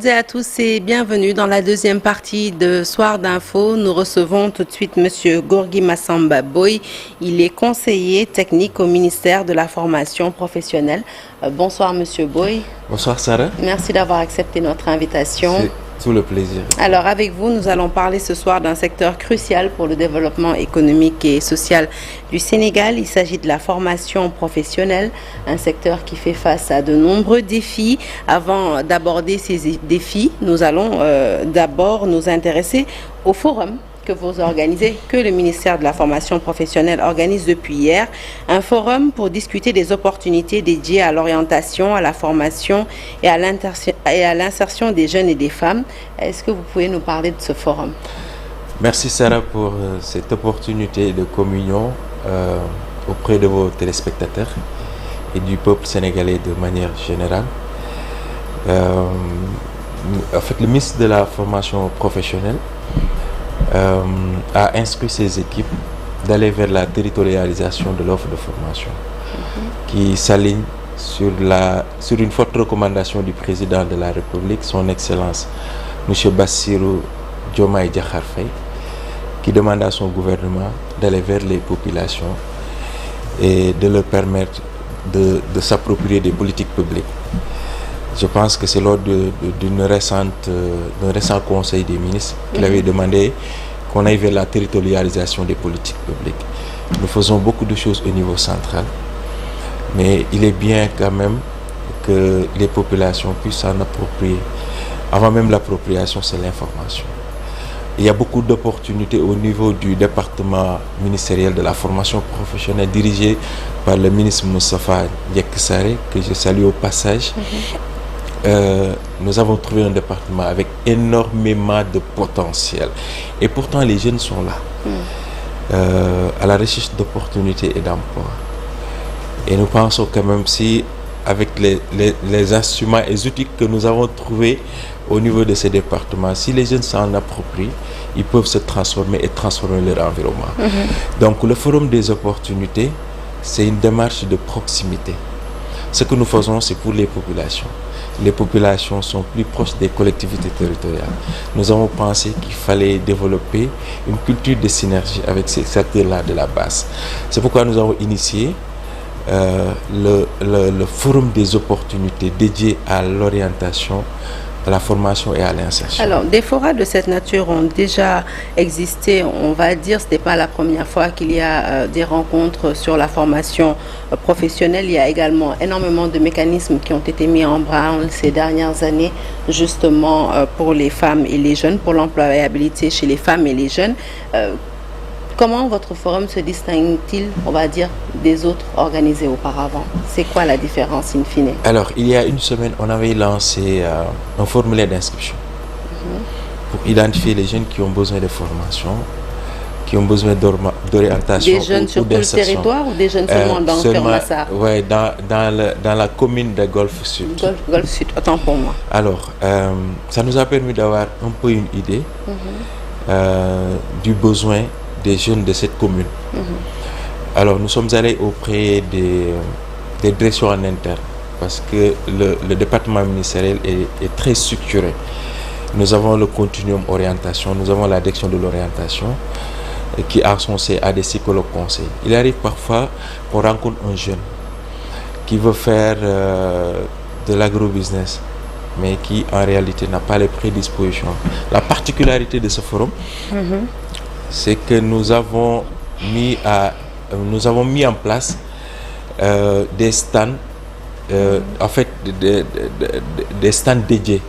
Bonjour à tous et bienvenue dans la deuxième partie de Soir d'Info. Nous recevons tout de suite Monsieur Gorgui Massamba Boye. Il est conseiller technique au ministère de la formation professionnelle. Bonsoir Monsieur Boye. Bonsoir Sarah. Merci d'avoir accepté notre invitation. C'est tout le plaisir. Alors avec vous, nous allons parler ce soir d'un secteur crucial pour le développement économique et social du Sénégal. Il s'agit de la formation professionnelle, un secteur qui fait face à de nombreux défis. Avant d'aborder ces défis, nous allons d'abord nous intéresser au forum que vous organisez, que le ministère de la formation professionnelle organise depuis hier, un forum pour discuter des opportunités dédiées à l'orientation, à la formation et à l'insertion des jeunes et des femmes. Est-ce que vous pouvez nous parler de ce forum? Merci Sarah pour cette opportunité de communion auprès de vos téléspectateurs et du peuple sénégalais de manière générale. En fait, le ministre de la formation professionnelle a instruit ses équipes d'aller vers la territorialisation de l'offre de formation qui s'aligne sur une forte recommandation du président de la République, son Excellence M. Bassirou Diomaye Diakhar Faye, qui demande à son gouvernement d'aller vers les populations et de leur permettre de s'approprier des politiques publiques. Je pense que c'est lors d'un récent conseil des ministres qu'il avait demandé qu'on aille vers la territorialisation des politiques publiques. Nous faisons beaucoup de choses au niveau central, mais il est bien quand même que les populations puissent s'en approprier. Avant même l'appropriation, c'est l'information. Il y a beaucoup d'opportunités au niveau du département ministériel de la formation professionnelle dirigé par le ministre Moustapha Diack-Sarré, que je salue au passage. Nous avons trouvé un département avec énormément de potentiel et pourtant les jeunes sont là à la recherche d'opportunités et d'emplois, et nous pensons quand même si avec les instruments et les outils que nous avons trouvés au niveau de ces départements, si les jeunes s'en approprient, ils peuvent se transformer et transformer leur environnement. Donc le forum des opportunités, c'est une démarche de proximité. Ce que nous faisons, c'est pour les populations. Les populations sont plus proches des collectivités territoriales. Nous avons pensé qu'il fallait développer une culture de synergie avec ces secteurs-là de la base. C'est pourquoi nous avons initié le forum des opportunités dédié à l'orientation, à la formation et à l'insertion. Alors, des forats de cette nature ont déjà existé, on va dire. Ce n'est pas la première fois qu'il y a des rencontres sur la formation professionnelle. Il y a également énormément de mécanismes qui ont été mis en branle ces dernières années, justement pour les femmes et les jeunes, pour l'employabilité chez les femmes et les jeunes. Comment votre forum se distingue-t-il, on va dire, des autres organisés auparavant? C'est quoi la différence in fine? Alors, il y a une semaine, on avait lancé un formulaire d'inscription pour identifier les jeunes qui ont besoin de formation, qui ont besoin d'orientation. Des jeunes sur tout le territoire ou des jeunes seulement dans Keur-Massar? Oui, dans la commune de Golfe Sud. Golfe Sud, autant pour moi. Alors, ça nous a permis d'avoir un peu une idée du besoin des jeunes de cette commune. Alors nous sommes allés auprès des directions en interne parce que le département ministériel est très structuré. Nous avons le continuum orientation, nous avons la direction de l'orientation qui a son à des psychologues conseils. Il arrive parfois qu'on rencontre un jeune qui veut faire de l'agrobusiness mais qui en réalité n'a pas les prédispositions. La particularité de ce forum, c'est que nous avons mis en place des stands, en fait des stands dédiés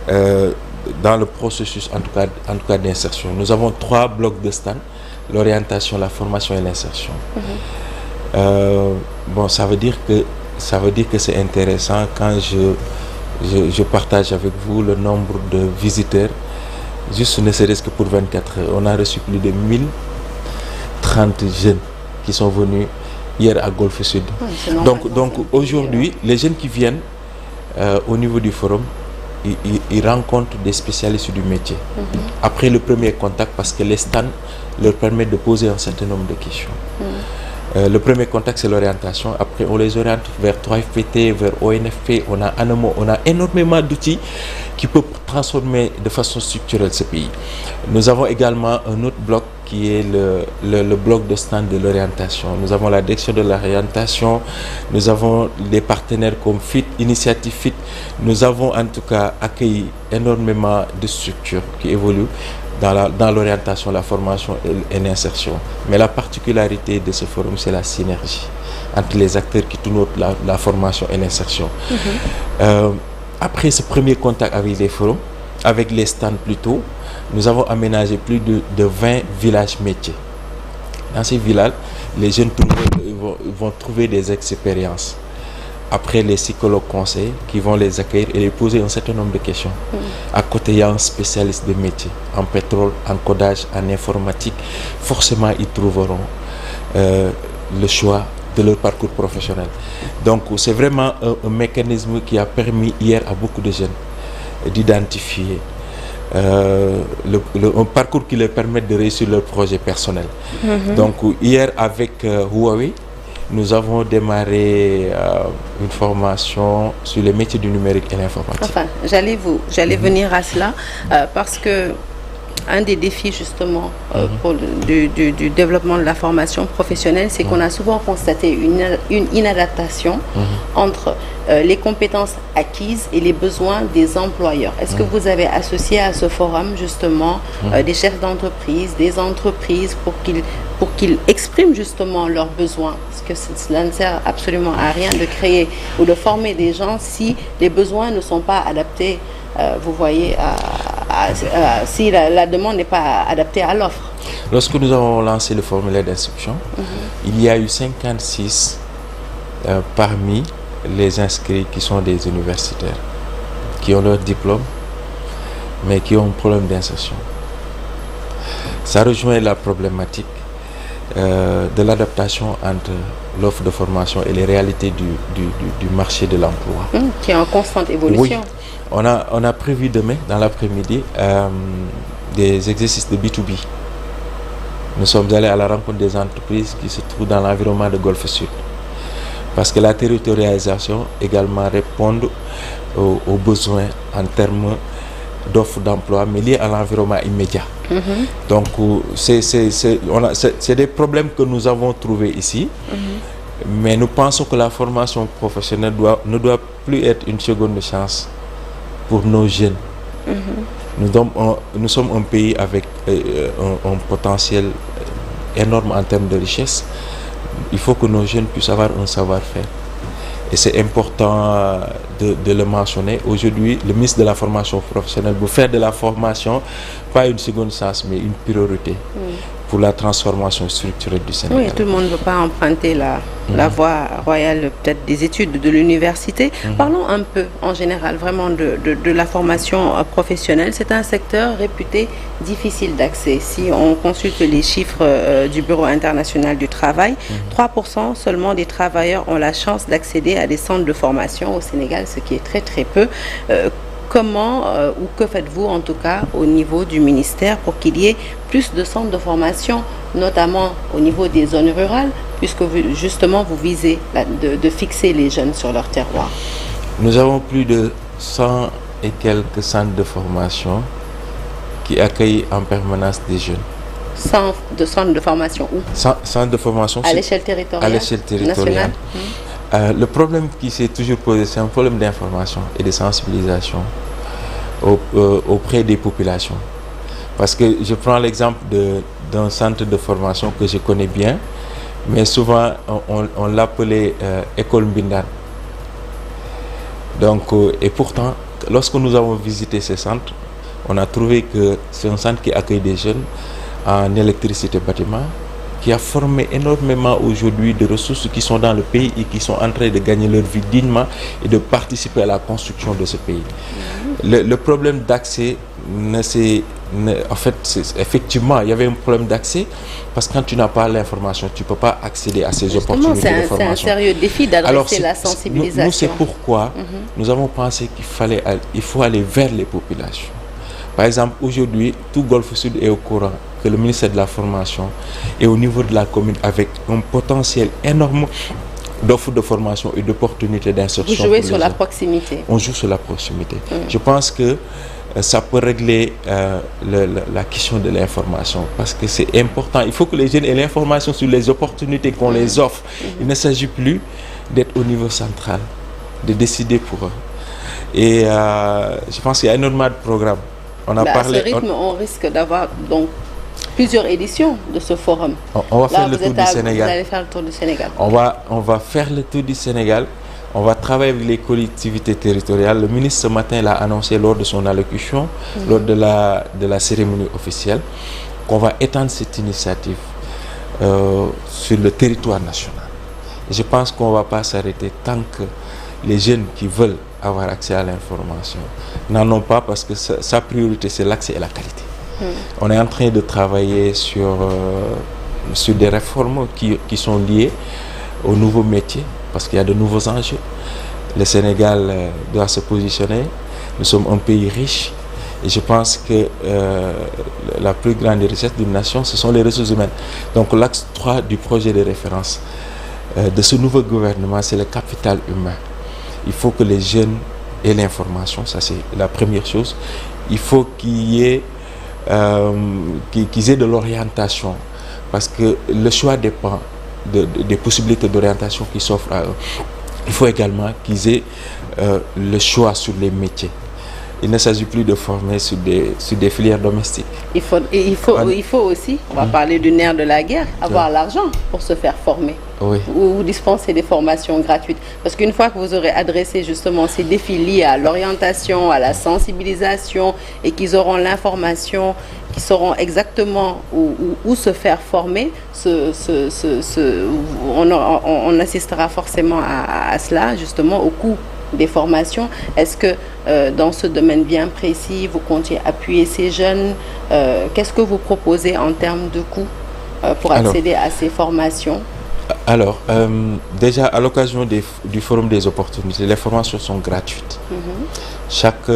dans le processus en tout cas d'insertion. Nous avons 3 blocs de stands: l'orientation, la formation et l'insertion. Bon, ça veut dire que c'est intéressant quand je partage avec vous le nombre de visiteurs. Juste ne serait-ce que pour 24 heures, on a reçu plus de 1030 jeunes qui sont venus hier à Golfe Sud. Donc aujourd'hui, les jeunes qui viennent au niveau du forum, ils rencontrent des spécialistes du métier. Après le premier contact, parce que les stands leur permettent de poser un certain nombre de questions. Le premier contact, c'est l'orientation. Après, on les oriente vers 3FPT, vers ONFP. On a ANAMO, on a énormément d'outils qui peuvent transformer de façon structurelle ce pays. Nous avons également un autre bloc qui est le bloc de stand de l'orientation. Nous avons la direction de l'orientation, nous avons des partenaires comme FIT, Initiative FIT. Nous avons en tout cas accueilli énormément de structures qui évoluent dans l'orientation, la formation et l'insertion. Mais la particularité de ce forum, c'est la synergie entre les acteurs qui tournent la formation et l'insertion. Après ce premier contact avec les forums, avec les stands plutôt, nous avons aménagé plus de 20 villages métiers. Dans ces villages, les jeunes vont trouver des expériences. Après, les psychologues conseils qui vont les accueillir et les poser un certain nombre de questions. À côté, il y a un spécialiste de métier en pétrole, en codage, en informatique. Forcément, ils trouveront le choix de leur parcours professionnel. Donc, c'est vraiment un mécanisme qui a permis hier à beaucoup de jeunes d'identifier un parcours qui leur permet de réussir leur projet personnel. Donc, hier, avec Huawei, nous avons démarré une formation sur les métiers du numérique et l'informatique. Enfin, j'allais venir à cela parce que un des défis justement du développement de la formation professionnelle, c'est qu'on a souvent constaté une inadaptation entre les compétences acquises et les besoins des employeurs. Est-ce que vous avez associé à ce forum justement des chefs d'entreprise, des entreprises pour qu'ils expriment justement leurs besoins? Parce que cela ne sert absolument à rien de créer ou de former des gens si les besoins ne sont pas adaptés, vous voyez, si la demande n'est pas adaptée à l'offre. Lorsque nous avons lancé le formulaire d'inscription, il y a eu 56 parmi les inscrits qui sont des universitaires, qui ont leur diplôme, mais qui ont un problème d'insertion. Ça rejoint la problématique de l'adaptation entre l'offre de formation et les réalités du marché de l'emploi. Qui est en constante évolution. Oui. On a prévu demain, dans l'après-midi, des exercices de B2B. Nous sommes allés à la rencontre des entreprises qui se trouvent dans l'environnement de Golfe Sud. Parce que la territorialisation également répond aux besoins en termes d'offres d'emploi, mais liés à l'environnement immédiat. Donc, c'est des problèmes que nous avons trouvés ici. Mais nous pensons que la formation professionnelle ne doit plus être une seconde chance pour nos jeunes. Nous sommes un pays avec un potentiel énorme en termes de richesse. Il faut que nos jeunes puissent avoir un savoir-faire. Et c'est important de le mentionner. Aujourd'hui, le ministre de la formation professionnelle veut faire de la formation, pas une seconde chance, mais une priorité pour la transformation structurelle du Sénégal. Oui, tout le monde ne veut pas emprunter la voie royale, peut-être des études de l'université. Parlons un peu, en général, vraiment de la formation professionnelle. C'est un secteur réputé difficile d'accès. Si on consulte les chiffres du Bureau international du travail, 3% seulement des travailleurs ont la chance d'accéder à des centres de formation au Sénégal, ce qui est très très peu. Comment ou que faites-vous en tout cas au niveau du ministère pour qu'il y ait plus de centres de formation, notamment au niveau des zones rurales, puisque justement vous visez de fixer les jeunes sur leur terroir? Nous avons plus de 100 et quelques centres de formation qui accueillent en permanence des jeunes. 100 centres de formation où? Centres de formation à l'échelle territoriale. À l'échelle territoriale. Le problème qui s'est toujours posé, c'est un problème d'information et de sensibilisation auprès des populations. Parce que je prends l'exemple d'un centre de formation que je connais bien, mais souvent on l'appelait École Mbindan. Donc, et pourtant, lorsque nous avons visité ces centres, on a trouvé que c'est un centre qui accueille des jeunes en électricité bâtiment, qui a formé énormément aujourd'hui de ressources qui sont dans le pays et qui sont en train de gagner leur vie dignement et de participer à la construction de ce pays. Le problème d'accès, en fait, effectivement, il y avait un problème d'accès parce que quand tu n'as pas l'information, tu ne peux pas accéder à ces opportunités de formation. C'est un sérieux défi d'adresser la sensibilisation. Nous, c'est pourquoi nous avons pensé qu'il faut aller vers les populations Par exemple, aujourd'hui, tout Golfe Sud est au courant que le ministère de la Formation est au niveau de la commune avec un potentiel énorme d'offres de formation et d'opportunités d'insertion. Vous jouez sur la proximité. On joue sur la proximité. Je pense que ça peut régler la question de l'information, parce que c'est important. Il faut que les jeunes aient l'information sur les opportunités qu'on les offre. Il ne s'agit plus d'être au niveau central, de décider pour eux. Et je pense qu'il y a énormément de programmes. On a parlé. À ce rythme, on risque d'avoir donc plusieurs éditions de ce forum. On va faire le tour du Sénégal. Vous allez faire le tour du Sénégal. On va faire le tour du Sénégal. On va travailler avec les collectivités territoriales. Le ministre ce matin l'a annoncé lors de son allocution, lors de la cérémonie officielle, qu'on va étendre cette initiative sur le territoire national. Et je pense qu'on ne va pas s'arrêter tant que les jeunes qui veulent avoir accès à l'information n'en ont pas, parce que sa priorité, c'est l'accès et la qualité. On est en train de travailler sur des réformes qui sont liées aux nouveaux métiers, parce qu'il y a de nouveaux enjeux. Le Sénégal doit se positionner. Nous sommes un pays riche et je pense que la plus grande richesse d'une nation, ce sont les ressources humaines. Donc l'axe 3 du projet de référence de ce nouveau gouvernement, c'est le capital humain. Il faut que les jeunes aient l'information, ça c'est la première chose. Il faut qu'ils aient de l'orientation, parce que le choix dépend des possibilités d'orientation qui s'offrent à eux. Il faut également qu'ils aient le choix sur les métiers. Il ne s'agit plus de former sur des filières domestiques. Il faut aussi, on va parler du nerf de la guerre, avoir l'argent pour se faire former. Oui. Ou dispenser des formations gratuites. Parce qu'une fois que vous aurez adressé justement ces défis liés à l'orientation, à la sensibilisation, et qu'ils auront l'information, qui sauront exactement où se faire former, on assistera forcément à cela, justement, au coût des formations. Est-ce que dans ce domaine bien précis, vous comptiez appuyer ces jeunes? Qu'est-ce que vous proposez en termes de coûts pour accéder à ces formations? Alors, déjà, à l'occasion du Forum des opportunités, les formations sont gratuites. Chaque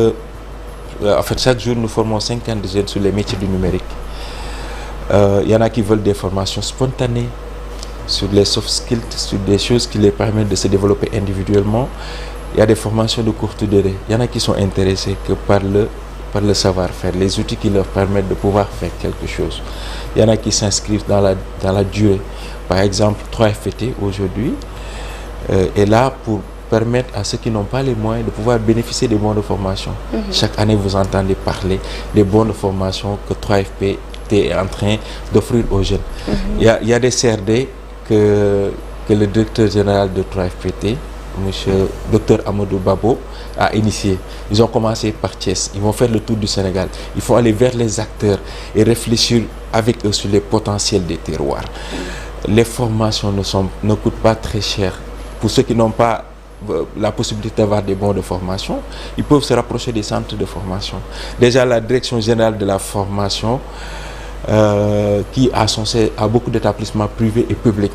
jour, nous formons 50 jeunes sur les métiers du numérique. Il y en a qui veulent des formations spontanées sur les soft skills, sur des choses qui les permettent de se développer individuellement. Il y a des formations de courte durée. Il y en a qui sont intéressés que par le savoir-faire, les outils qui leur permettent de pouvoir faire quelque chose. Il y en a qui s'inscrivent dans la durée. Par exemple, 3FPT aujourd'hui est là pour permettre à ceux qui n'ont pas les moyens de pouvoir bénéficier des bons de formation. Chaque année, vous entendez parler des bons de formation que 3FPT est en train d'offrir aux jeunes. Il y a des CRD que le directeur général de 3FPT, monsieur Dr Amadou Babo, a initié. Ils ont commencé par Thiès, ils vont faire le tour du Sénégal. Il faut aller vers les acteurs et réfléchir avec eux sur les potentiels des terroirs. Les formations ne coûtent pas très cher. Pour ceux qui n'ont pas la possibilité d'avoir des bons de formation, ils peuvent se rapprocher des centres de formation. Déjà, la direction générale de la formation, qui a beaucoup d'établissements privés et publics,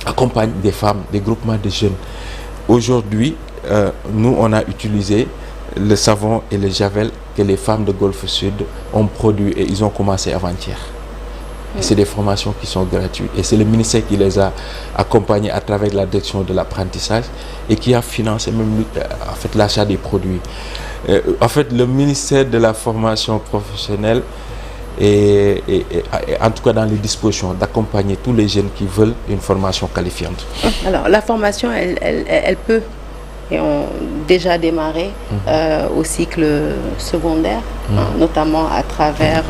accompagne des femmes, des groupements de jeunes. Aujourd'hui, nous, on a utilisé le savon et le javel que les femmes de Golfe Sud ont produit et ils ont commencé avant-hier. C'est des formations qui sont gratuites et c'est le ministère qui les a accompagnées à travers la direction de l'apprentissage et qui a financé même l'achat des produits. Le ministère de la formation professionnelle est en tout cas dans les dispositions d'accompagner tous les jeunes qui veulent une formation qualifiante. Alors la formation, elle peut et ont déjà démarré au cycle secondaire, notamment à travers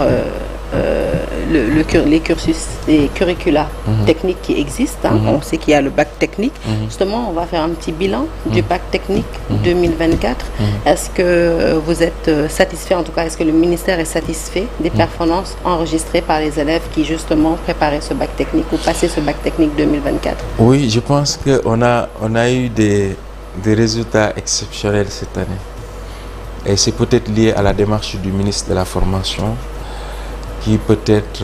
les cursus, les curricula techniques qui existent. On sait qu'il y a le bac technique. Justement, on va faire un petit bilan du bac technique 2024. Est-ce que vous êtes satisfait, en tout cas, est-ce que le ministère est satisfait des performances enregistrées par les élèves qui justement préparaient ce bac technique ou passaient ce bac technique 2024? Oui, je pense qu'on a eu des résultats exceptionnels cette année. Et c'est peut-être lié à la démarche du ministre de la Formation, qui peut-être,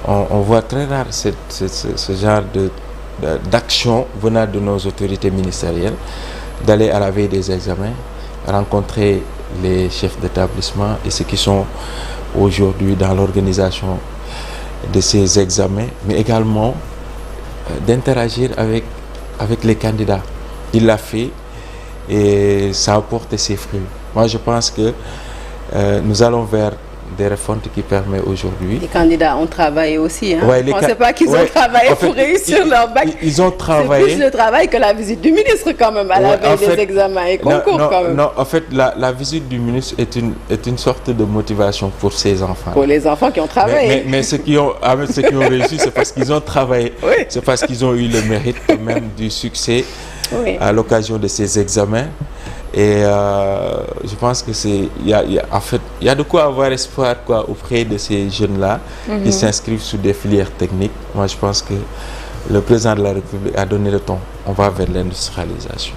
on voit très rare ce genre d'action venant de nos autorités ministérielles, d'aller à la veille des examens, rencontrer les chefs d'établissement et ceux qui sont aujourd'hui dans l'organisation de ces examens, mais également d'interagir avec les candidats. Il l'a fait et ça a porté ses fruits. Moi, je pense que nous allons vers des réformes qui permettent aujourd'hui. Les candidats ont travaillé aussi. Hein? Ouais, Je ne pensais pas qu'ils ont travaillé pour réussir leur bac. Ils ont travaillé. C'est plus le travail que la visite du ministre quand même à la veille des examens et concours quand même. Non, en fait, la visite du ministre est une sorte de motivation pour ces enfants. Pour les enfants qui ont travaillé. Mais ceux qui ont réussi, c'est parce qu'ils ont travaillé. Oui. C'est parce qu'ils ont eu le mérite quand même du succès à l'occasion de ces examens. Et je pense que il y a de quoi avoir espoir auprès de ces jeunes-là qui s'inscrivent sur des filières techniques. Moi, je pense que le président de la République a donné le ton. On va vers l'industrialisation.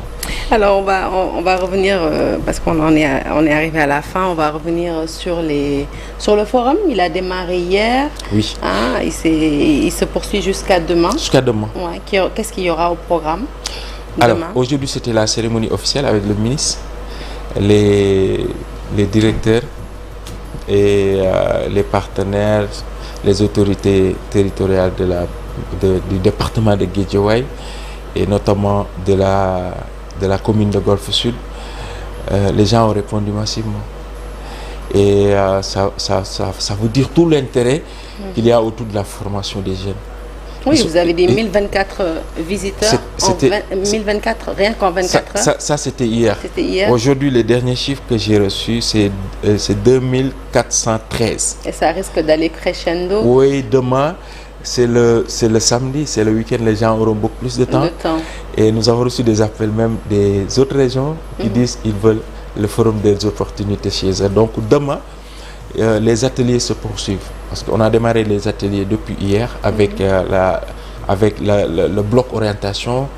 Alors, on va revenir, parce qu'on est arrivé à la fin, on va revenir sur le forum. Il a démarré hier. Oui. Hein, il se poursuit jusqu'à demain. Jusqu'à demain. Ouais, qu'est-ce qu'il y aura au programme? Alors, aujourd'hui, c'était la cérémonie officielle avec le ministre, les directeurs et les partenaires, les autorités territoriales du département de Guédiawaye et notamment de la commune de Golfe Sud. Les gens ont répondu massivement. Et ça veut dire tout l'intérêt qu'il y a autour de la formation des jeunes. Oui, vous avez dit 1024 visiteurs, 1024 rien qu'en 24 heures. Ça c'était hier. Aujourd'hui, les derniers chiffres que j'ai reçus, c'est 2413. Et ça risque d'aller crescendo? Oui, demain, c'est le samedi, c'est le week-end, les gens auront beaucoup plus de temps. Et nous avons reçu des appels même des autres régions qui disent qu'ils veulent le forum des opportunités chez eux. Donc demain, les ateliers se poursuivent. Parce qu'on a démarré les ateliers depuis hier avec, le bloc orientation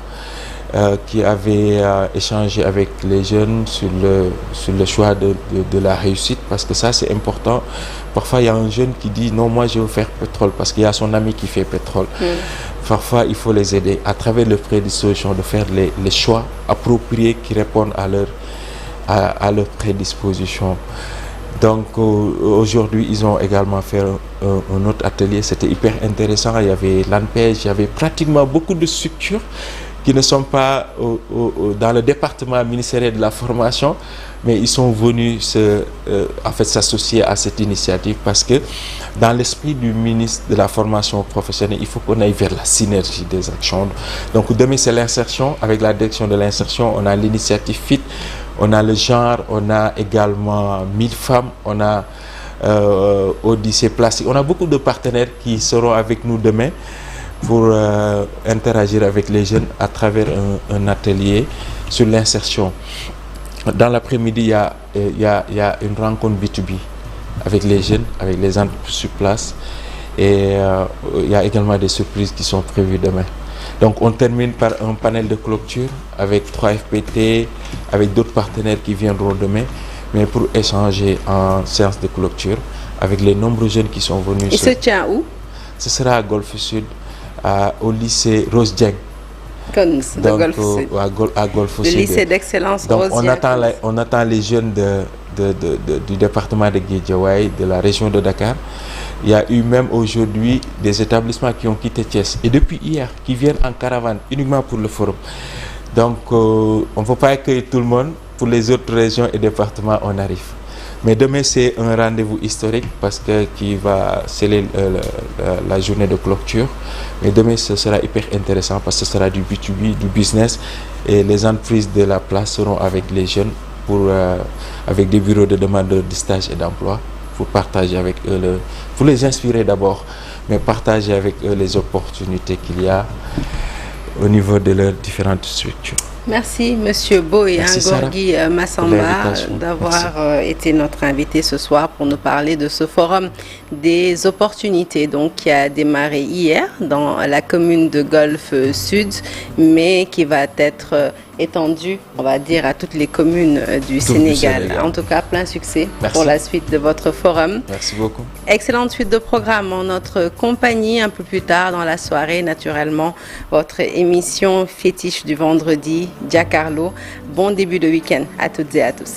qui avait échangé avec les jeunes sur le choix de la réussite. Parce que ça, c'est important. Parfois, il y a un jeune qui dit « Non, moi, je veux faire pétrole » parce qu'il y a son ami qui fait pétrole. Parfois, il faut les aider à travers le prédisposition de faire les choix appropriés qui répondent à leur prédisposition. Donc aujourd'hui, ils ont également fait un autre atelier, c'était hyper intéressant. Il y avait l'ANPEJ, il y avait pratiquement beaucoup de structures qui ne sont pas dans le département ministériel de la formation, mais ils sont venus s'associer à cette initiative parce que dans l'esprit du ministre de la formation professionnelle, il faut qu'on aille vers la synergie des actions. Donc demain, c'est l'insertion. Avec la direction de l'insertion, on a l'initiative FIT, on a le genre, on a également 1000 femmes, on a Odyssée Plastique. On a beaucoup de partenaires qui seront avec nous demain pour interagir avec les jeunes à travers un atelier sur l'insertion. Dans l'après-midi, il y a une rencontre B2B avec les jeunes, avec les entreprises sur place. Et il y a également des surprises qui sont prévues demain. Donc on termine par un panel de clôture avec 3FPT, avec d'autres partenaires qui viendront demain, mais pour échanger en séance de clôture avec les nombreux jeunes qui sont venus. Il se tient où? Ce sera à Golfe Sud, au lycée Rose Dieng. Donc, à Golfe Sud. Le lycée d'excellence Rose Dieng. On attend les jeunes du département de Guédiawaye, de la région de Dakar. Il y a eu même aujourd'hui des établissements qui ont quitté Thiès et depuis hier qui viennent en caravane uniquement pour le forum. Donc on ne peut pas accueillir tout le monde. Pour les autres régions et départements, on arrive. Mais demain, c'est un rendez-vous historique parce qui va sceller la journée de clôture. Mais demain, ce sera hyper intéressant parce que ce sera du B2B, du business. Et les entreprises de la place seront avec les jeunes avec des bureaux de demandeurs de stage et d'emploi pour partager avec eux, pour les inspirer d'abord, mais partager avec eux les opportunités qu'il y a au niveau de leurs différentes structures. Merci Monsieur Boyan Gorgui Massamba d'avoir été notre invité ce soir pour nous parler de ce forum des opportunités qui a démarré hier dans la commune de Golfe Sud, mais qui va être étendu, on va dire, à toutes les communes du Sénégal. En tout cas, plein succès pour la suite de votre forum. Merci beaucoup. Excellente suite de programme en notre compagnie. Un peu plus tard dans la soirée, naturellement, votre émission fétiche du vendredi, Giancarlo. Bon début de week-end à toutes et à tous.